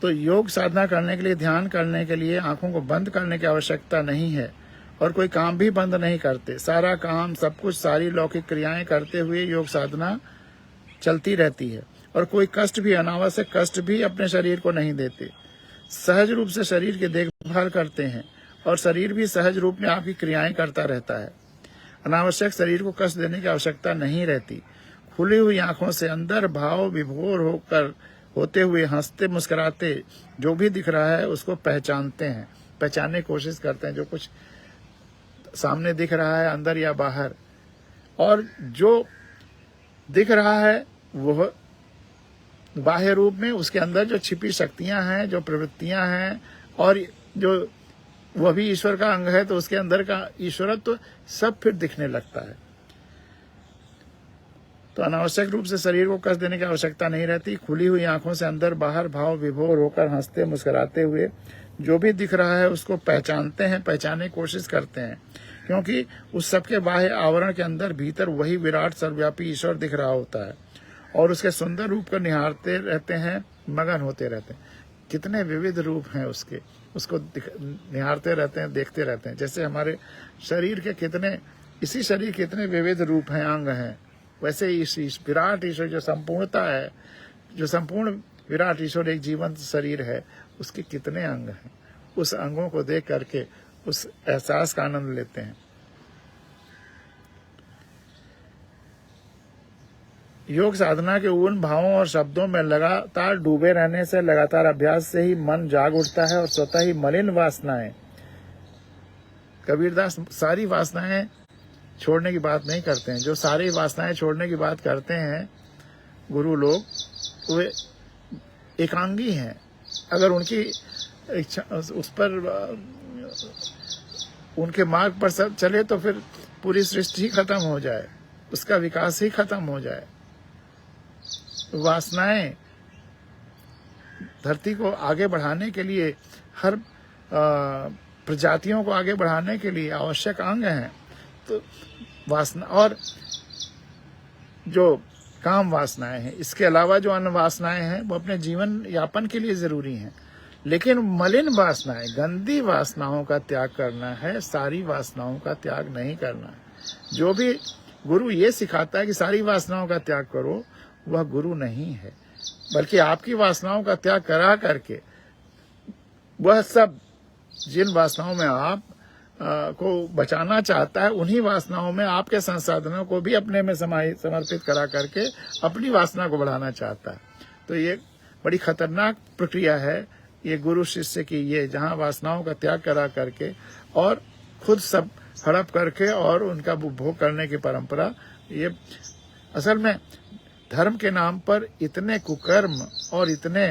तो योग साधना करने के लिए, ध्यान करने के लिए आंखों को बंद करने की आवश्यकता नहीं है, और कोई काम भी बंद नहीं करते। सारा काम, सब कुछ, सारी लौकिक क्रियाएं करते हुए योग साधना चलती रहती है, और कोई कष्ट भी, अनावश्यक कष्ट भी अपने शरीर को नहीं देते। सहज रूप से शरीर की देखभाल करते हैं, और शरीर भी सहज रूप में आपकी क्रियाएं करता रहता है। अनावश्यक शरीर को कष्ट देने की आवश्यकता नहीं रहती। खुली हुई आंखों से अंदर भाव विभोर होते हुए हंसते मुस्कुराते जो भी दिख रहा है उसको पहचानते हैं, पहचानने की कोशिश करते हैं, जो कुछ सामने दिख रहा है अंदर या बाहर। और जो दिख रहा है वह बाह्य रूप में, उसके अंदर जो छिपी शक्तियां हैं, जो प्रवृत्तियां हैं, और जो वह भी ईश्वर का अंग है, तो उसके अंदर का ईश्वरत्व तो सब फिर दिखने लगता है। तो अनावश्यक रूप से शरीर को कष्ट देने की आवश्यकता नहीं रहती। खुली हुई आंखों से अंदर बाहर भाव विभोर होकर हंसते मुस्कुराते हुए जो भी दिख रहा है उसको पहचानते हैं, पहचानने की कोशिश करते हैं, क्योंकि उस सबके बाह्य आवरण के अंदर भीतर वही विराट सर्वव्यापी ईश्वर दिख रहा होता है, और उसके सुंदर रूप को निहारते रहते हैं, मगन होते रहते हैं। कितने विविध रूप हैं उसके, उसको निहारते रहते हैं, देखते रहते हैं। जैसे हमारे शरीर के कितने, इसी शरीर के कितने विविध रूप हैं, अंग हैं, वैसे इस विराट ईश्वर जो संपूर्णता है, जो संपूर्ण विराट ईश्वर एक जीवंत शरीर है, उसके कितने अंग हैं। उस अंगों को देख करके उस एहसास का आनंद लेते हैं। योग साधना के उन भावों और शब्दों में लगातार डूबे रहने से, लगातार अभ्यास से ही मन जाग उठता है और स्वतः ही मलिन वासनाएं, कबीरदास सारी वासनाएं छोड़ने की बात नहीं करते हैं। जो सारी वासनाएं छोड़ने की बात करते हैं गुरु लोग, वे एकांगी हैं। अगर उनकी इच्छा उस पर, उनके मार्ग पर सब चले तो फिर पूरी सृष्टि ही खत्म हो जाए, उसका विकास ही खत्म हो जाए। वासनाएं धरती को आगे बढ़ाने के लिए, हर प्रजातियों को आगे बढ़ाने के लिए आवश्यक अंग हैं। तो वासना और जो काम वासनाएं हैं, इसके अलावा जो अन्य वासनाएं हैं वो अपने जीवन यापन के लिए जरूरी हैं। लेकिन मलिन वासनाएं, गंदी वासनाओं का त्याग करना है, सारी वासनाओं का त्याग नहीं करना है। जो भी गुरु ये सिखाता है कि सारी वासनाओं का त्याग करो, वह गुरु नहीं है, बल्कि आपकी वासनाओं का त्याग करा करके वह सब जिन वासनाओं में आप को बचाना चाहता है, उन्हीं वासनाओं में आपके संसाधनों को भी अपने में समर्पित करा करके अपनी वासना को बढ़ाना चाहता है। तो ये बड़ी खतरनाक प्रक्रिया है ये गुरु शिष्य की, ये जहाँ वासनाओं का त्याग करा करके और खुद सब हड़प करके और उनका भोग करने की परंपरा। ये असल में धर्म के नाम पर इतने कुकर्म और इतने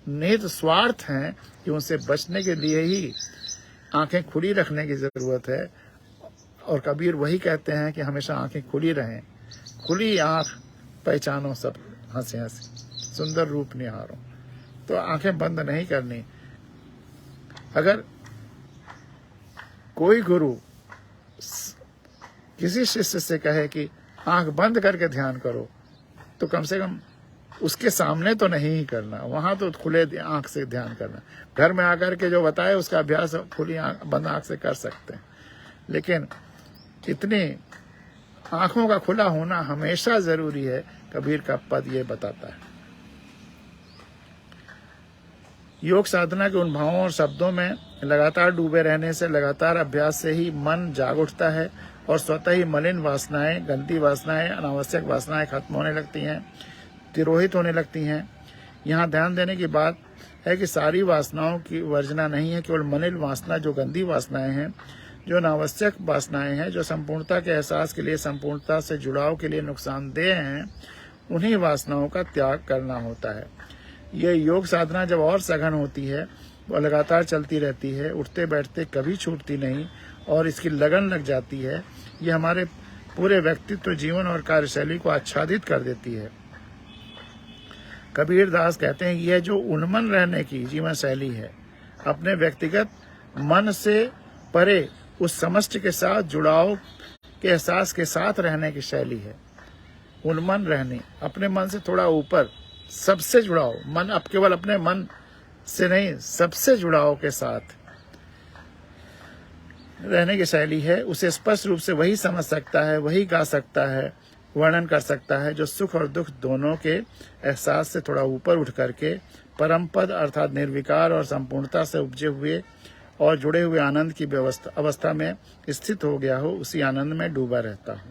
निहित स्वार्थ हैं कि उनसे बचने के लिए ही आंखें खुली रखने की जरूरत है। और कबीर वही कहते हैं कि हमेशा आंखें खुली रहें। खुली आंख पहचानो सब हंसी हंसी, सुंदर रूप निहारो। तो आंखें बंद नहीं करनी। अगर कोई गुरु किसी शिष्य से कहे कि आंख बंद करके ध्यान करो, तो कम से कम उसके सामने तो नहीं ही करना, वहां तो खुले आंख से ध्यान करना। घर में आकर के जो बताए उसका अभ्यास खुली बंद आंख से कर सकते हैं, लेकिन इतनी आंखों का खुला होना हमेशा जरूरी है, कबीर का पद ये बताता है। योग साधना के उन भावों और शब्दों में लगातार डूबे रहने से, लगातार अभ्यास से ही मन जाग उठता है और स्वतः ही मलिन वासनाएं, गंदी वासनाएं, अनावश्यक वासनाएं खत्म होने लगती हैं, तिरोहित होने लगती हैं। यहाँ ध्यान देने की बात है कि सारी वासनाओं की वर्जना नहीं है, केवल मलिन वासना, जो गंदी वासनाएं हैं, जो अनावश्यक वासनाएं हैं, जो संपूर्णता के एहसास के लिए, संपूर्णता से जुड़ाव के लिए नुकसानदेह हैं, उन्हीं वासनाओं का त्याग करना होता है। यह योग साधना जब और सघन होती है, वो लगातार चलती रहती है, उठते बैठते कभी छूटती नहीं और इसकी लगन लग जाती है। ये हमारे पूरे व्यक्तित्व, जीवन और कार्यशैली को आच्छादित कर देती है। कबीर दास कहते हैं यह जो उन्मन रहने की जीवन शैली है, अपने व्यक्तिगत मन से परे उस समष्टि के साथ जुड़ाव के एहसास के साथ रहने की शैली है। उन्मन रहने, अपने मन से थोड़ा ऊपर, सबसे जुड़ाव, मन अब केवल अपने मन से नहीं, सबसे जुड़ाव के साथ रहने की शैली है। उसे स्पष्ट रूप से वही समझ सकता है, वही गा सकता है, वर्णन कर सकता है, जो सुख और दुख दोनों के एहसास से थोड़ा ऊपर उठ करके परम पद अर्थात निर्विकार और संपूर्णता से उपजे हुए और जुड़े हुए आनंद की अवस्था में स्थित हो गया हो, उसी आनंद में डूबा रहता हो।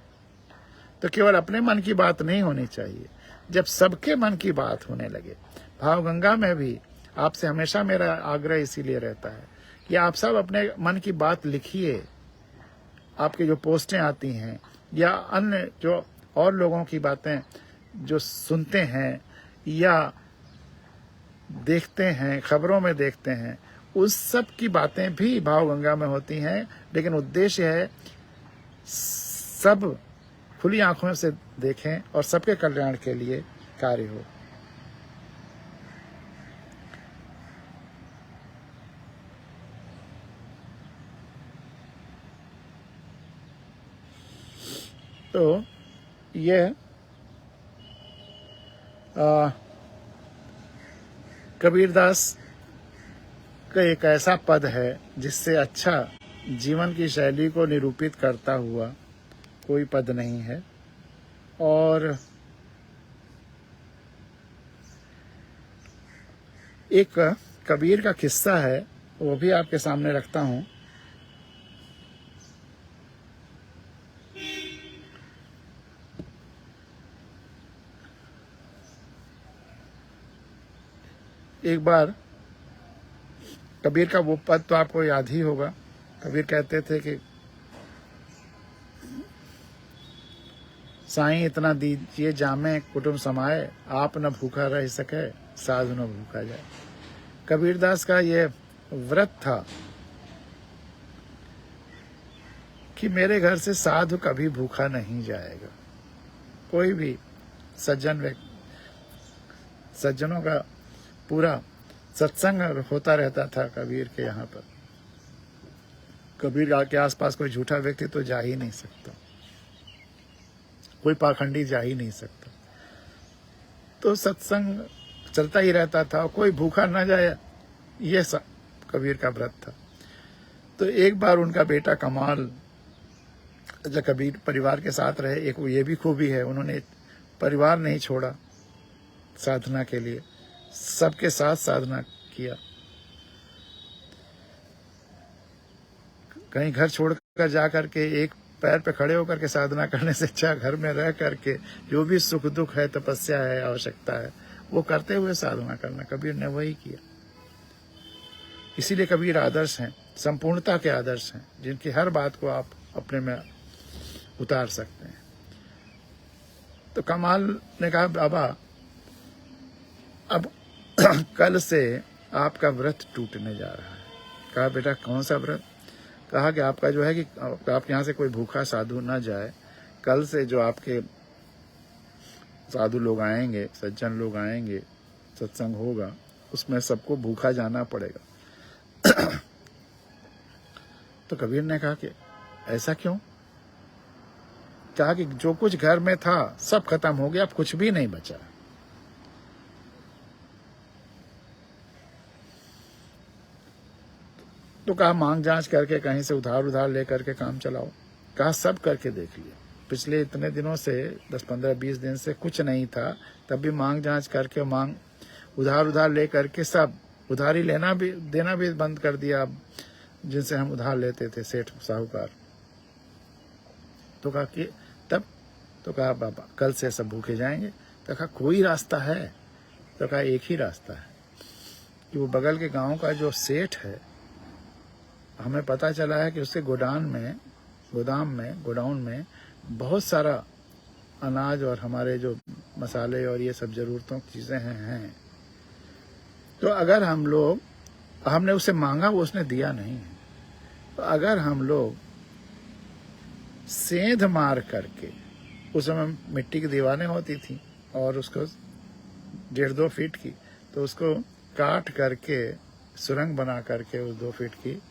तो केवल अपने मन की बात नहीं होनी चाहिए, जब सबके मन की बात होने लगे। भावगंगा में भी आपसे हमेशा मेरा आग्रह इसीलिए रहता है कि आप सब अपने मन की बात लिखिए। आपकी जो पोस्टें आती हैं या अन्य जो और लोगों की बातें जो सुनते हैं या देखते हैं, खबरों में देखते हैं, उस सब की बातें भी भावगंगा में होती हैं, लेकिन उद्देश्य है सब खुली आंखों से देखें और सबके कल्याण के लिए कार्य हो। तो यह कबीरदास का एक ऐसा पद है जिससे अच्छा जीवन की शैली को निरूपित करता हुआ कोई पद नहीं है। और एक कबीर का किस्सा है, वो भी आपके सामने रखता हूं। एक बार कबीर का वो पद तो आपको याद ही होगा। कबीर कहते थे कि साईं इतना दीजिए जामे कुटुंब समाए, आप न भूखा रह सके साधु न भूखा जाए। कबीरदास का ये व्रत था कि मेरे घर से साधु कभी भूखा नहीं जाएगा। कोई भी सज्जनों का पूरा सत्संग होता रहता था कबीर के यहाँ पर। कबीर के आसपास कोई झूठा व्यक्ति तो जा ही नहीं सकता, कोई पाखंडी जा ही नहीं सकता। तो सत्संग चलता ही रहता था, कोई भूखा न जाए, ये सब कबीर का व्रत था। तो एक बार उनका बेटा कमाल जब कबीर परिवार के साथ रहे, एक ये भी खूबी है, उन्होंने परिवार नहीं छोड़ा साधना के लिए, सबके साथ साधना किया। कहीं घर छोड़कर जा करके एक पैर पे खड़े होकर के साधना करने से अच्छा घर में रह करके जो भी सुख दुख है, तपस्या है, आवश्यकता है, वो करते हुए साधना करना। कबीर ने वही किया। इसीलिए कबीर आदर्श हैं, संपूर्णता के आदर्श हैं, जिनकी हर बात को आप अपने में उतार सकते हैं। तो कमाल ने कहा बाबा अब कल से आपका व्रत टूटने जा रहा है। कहा बेटा कौन सा व्रत? कहा कि आपका जो है कि आपके यहाँ से कोई भूखा साधु ना जाए। कल से जो आपके साधु लोग आएंगे, सज्जन लोग आएंगे, सत्संग होगा, उसमें सबको भूखा जाना पड़ेगा। तो कबीर ने कहा कि ऐसा क्यों? कहा कि जो कुछ घर में था सब खत्म हो गया, अब कुछ भी नहीं बचा। तो कहा मांग जांच करके कहीं से उधार लेकर के काम चलाओ। कहा सब करके देख लिया, पिछले इतने दिनों से 10-15-20 दिन से कुछ नहीं था, तब भी मांग जांच करके उधार ले करके सब उधारी देना भी बंद कर दिया अब, जिनसे हम उधार लेते थे, सेठ साहूकार। तो कहा कि तब, तो कहा बाबा कल से सब भूखे जाएंगे। तो कहा कोई रास्ता है? तो कहा एक ही रास्ता है कि वो बगल के गांव का जो सेठ है, हमें पता चला है कि उसके गोडाउन में बहुत सारा अनाज और हमारे जो मसाले और ये सब जरूरतों की चीज़ें हैं। तो अगर हमने उससे मांगा, वो उसने दिया नहीं है, तो अगर हम लोग सेंध मार करके, उस समय मिट्टी की दीवारें होती थी और उसको 1.5-2 फीट की, तो उसको काट करके सुरंग बना करके उस 2 फीट की,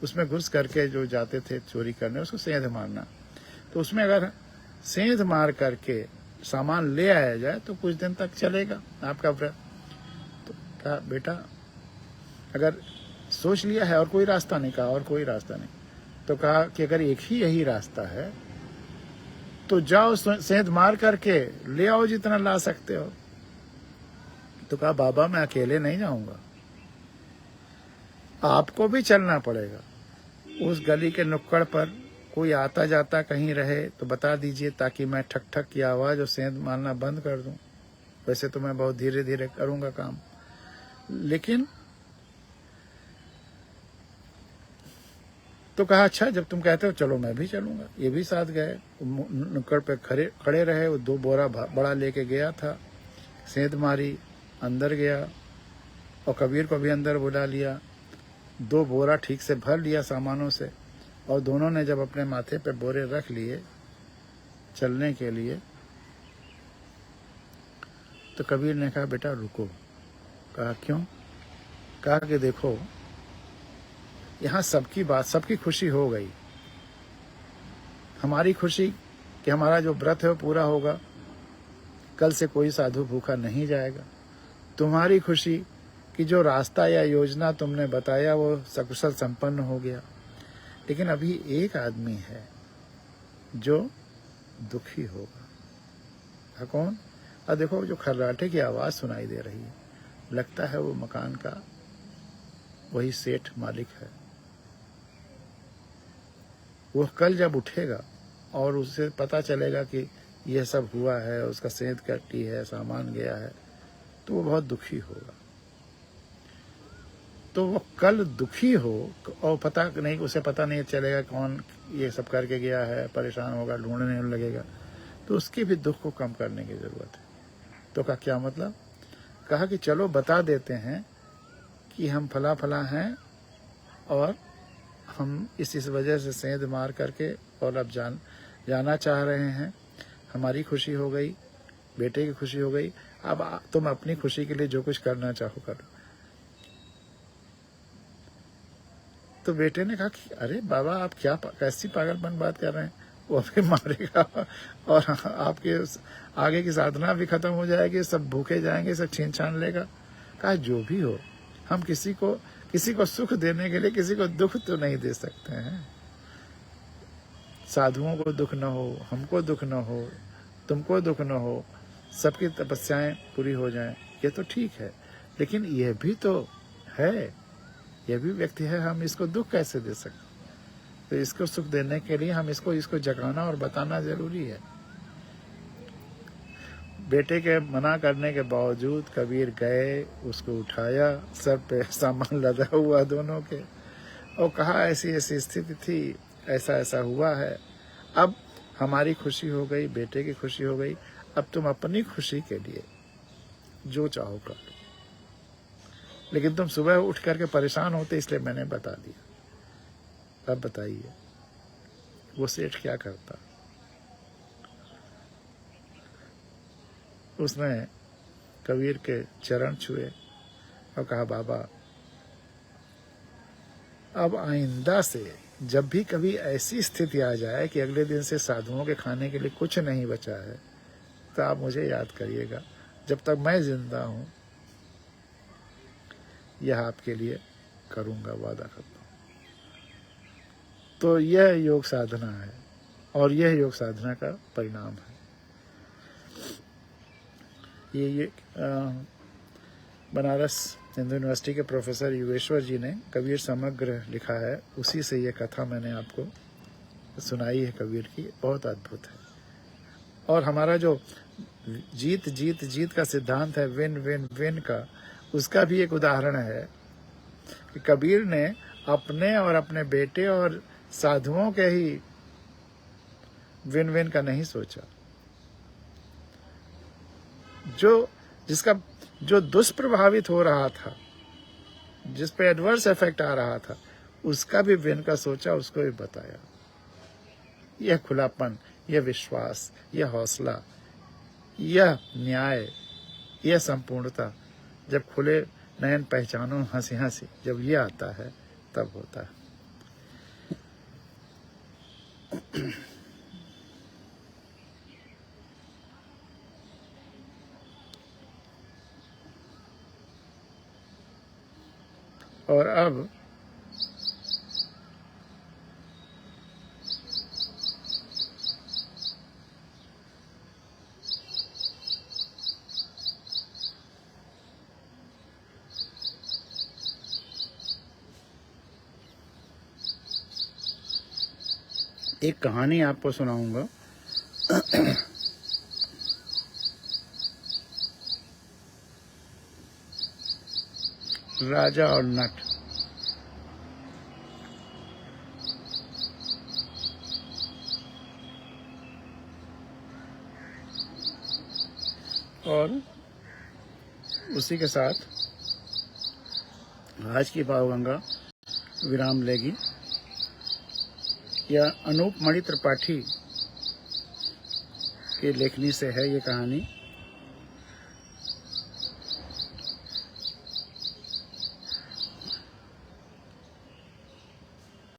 उसमें घुस करके जो जाते थे चोरी करने, उसको सेंध मारना। तो उसमें अगर सेंध मार करके सामान ले आया जाए तो कुछ दिन तक चलेगा आपका व्रत। तो कहा बेटा अगर सोच लिया है और कोई रास्ता नहीं, कहा और कोई रास्ता नहीं। तो कहा कि अगर एक ही यही रास्ता है तो जाओ सेंध मार करके ले आओ जितना ला सकते हो। तो कहा बाबा मैं अकेले नहीं जाऊंगा, आपको भी चलना पड़ेगा। उस गली के नुक्कड़ पर कोई आता जाता कहीं रहे तो बता दीजिए, ताकि मैं ठक ठक की आवाज और सेंध मारना बंद कर दूं। वैसे तो मैं बहुत धीरे धीरे करूंगा काम, लेकिन तो कहा अच्छा जब तुम कहते हो चलो मैं भी चलूंगा। ये भी साथ गए, नुक्कड़ पे खड़े रहे। वो 2 बोरा बड़ा लेके गया था, सेंध मारी, अंदर गया और कबीर को भी अंदर बुला लिया। 2 बोरा ठीक से भर लिया सामानों से, और दोनों ने जब अपने माथे पे बोरे रख लिए चलने के लिए, तो कबीर ने कहा बेटा रुको। कहा क्यों? कहा कि देखो यहाँ सबकी खुशी हो गई। हमारी खुशी कि हमारा जो व्रत है वो पूरा होगा, कल से कोई साधु भूखा नहीं जाएगा। तुम्हारी खुशी कि जो रास्ता या योजना तुमने बताया वो सकुशल संपन्न हो गया। लेकिन अभी एक आदमी है जो दुखी होगा। कौन? और देखो जो खर्राटे की आवाज सुनाई दे रही है, लगता है वो मकान का वही सेठ मालिक है। वो कल जब उठेगा और उसे पता चलेगा कि यह सब हुआ है, उसका सेंध कटी है, सामान गया है, तो वो बहुत दुखी होगा। तो वो कल दुखी हो और उसे पता नहीं चलेगा कौन ये सब करके गया है, परेशान होगा, ढूंढने लगेगा। तो उसके भी दुख को कम करने की जरूरत है। तो का क्या मतलब? कहा कि चलो बता देते हैं कि हम फला फला हैं और हम इस वजह से सेंध मार करके और अब जाना चाह रहे हैं। हमारी खुशी हो गई, बेटे की खुशी हो गई, अब तुम अपनी खुशी के लिए जो कुछ करना चाहो करो। तो बेटे ने कहा कि अरे बाबा आप क्या कैसी पागलपन बात कर रहे हैं, वो अभी मारेगा और आपके आगे की साधना भी खत्म हो जाएगी, सब भूखे जाएंगे, सब छीन छान लेगा। कहा जो भी हो, हम किसी को सुख देने के लिए किसी को दुख तो नहीं दे सकते हैं। साधुओं को दुख न हो, हमको दुख न हो, तुमको दुख न हो, सबकी तपस्याएं पूरी हो जाएं, ये तो ठीक है। लेकिन यह भी तो है, यह भी व्यक्ति है, हम इसको दुख कैसे दे सकते? तो इसको सुख देने के लिए हम इसको जगाना और बताना जरूरी है। बेटे के मना करने के बावजूद कबीर गए, उसको उठाया, सर पे सामान लदा हुआ दोनों के, और कहा ऐसी ऐसी स्थिति थी, ऐसा ऐसा हुआ है। अब हमारी खुशी हो गई, बेटे की खुशी हो गई, अब तुम अपनी खुशी के लिए जो चाहो कर लो। लेकिन तुम सुबह उठ करके परेशान होते, इसलिए मैंने बता दिया। अब बताइए वो सेठ क्या करता? उसने कबीर के चरण छुए और कहा बाबा अब आइंदा से जब भी कभी ऐसी स्थिति आ जाए कि अगले दिन से साधुओं के खाने के लिए कुछ नहीं बचा है, तो आप मुझे याद करिएगा। जब तक मैं जिंदा हूं यह आपके लिए करूंगा, वादा करता हूं। तो यह योग साधना है और यह योग साधना का परिणाम है। बनारस हिंदू यूनिवर्सिटी के प्रोफेसर योगेश्वर जी ने कबीर समग्र लिखा है, उसी से ये कथा मैंने आपको सुनाई है कबीर की, बहुत अद्भुत है। और हमारा जो जीत जीत जीत का सिद्धांत है, विन विन विन का, उसका भी एक उदाहरण है कि कबीर ने अपने और अपने बेटे और साधुओं के ही विन विन का नहीं सोचा। जो दुष्प्रभावित हो रहा था, जिस पे एडवर्स इफेक्ट आ रहा था, उसका भी विन का सोचा, उसको भी बताया। यह खुलापन, यह विश्वास, यह हौसला, यह न्याय, यह संपूर्णता, जब खुले नयन पहचानो हंसी हंसी, जब यह आता है तब होता है। और अब एक कहानी आपको सुनाऊंगा। राजा और नट। और उसी के साथ आज की भावगंगा विराम लेगी। यह अनूप मणि त्रिपाठी की लेखनी से है ये कहानी।